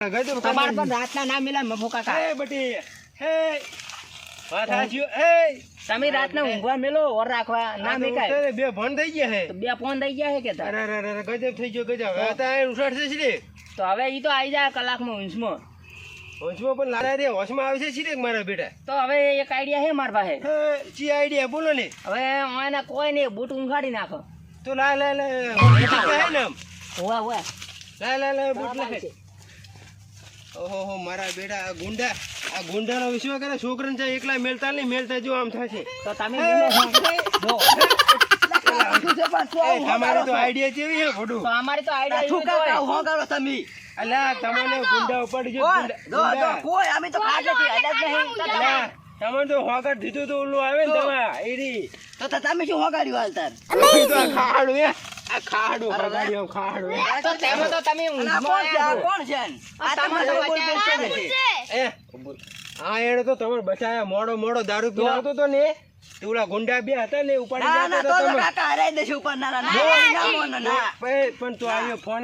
તમારે પણ રાતના ના મિલા મફો કાકા. હે બટી હે વાત હાચ્યો હે તમે રાતના ઊંઘવા મેલો ઓર રાખવા ના મેકાય. તારે બે ફોન થઈ ગયા હે. તો બે ફોન થઈ ગયા હે કે તાર? અરે અરે અરે ગજબ થઈ ગયો ગજબ. હવે તો આ ઉઠાડશે છે રે. તો હવે ઈ તો આવી જાય કલાકમાં ઊંઘમાં. હોશમાં પણ લારા રે હોશમાં આવે છે સીધે મારા બેટા. તો હવે એક આઈડિયા હે માર પાસે. હે ચી આઈડિયા બોલો ને. હવે ઓયના કોઈ નહીં બૂટ ઊંઘાડી નાખો. તો લા લા લા હે ને આમ. હોવા હોવા લા બુટ લે. ઓહો મારા બેટા આ ગુંડાનો વિશ્વ કરે છોકરાને છે એકલા મેલતા નહીં મેલતા જો આમ થશે. તો તમે મિલો જો તમારી તો આઈડિયા કેવી હે ખોટું. તો અમારી તો આઈડિયા હું કરો તમે અલા તમને ગુંડા ઉપાડી જો કોઈ અમે તો ખાટે અલા તમને તો હોગર દીધું તો ઓલું આવે ને તમા એરી તો તમે શું હોગાડ્યું હાલ તાર તો આ ખાડું હે આ ખાડું બગાડ્યો ખાડું તો તેમાં તો તમે ઊંઘમાં કોણ છે આ તમારો બચાવ એ હા એણે તો તમારે બચાયા મોડો દારૂ પીવડાવતો તો ને તે ઓલા ગુંડા બે હતા ને ઉપાડી ના જતા તો તમે કાકા હરાઈ દેશું ઉપર ના પણ તું આવ્યો ફોન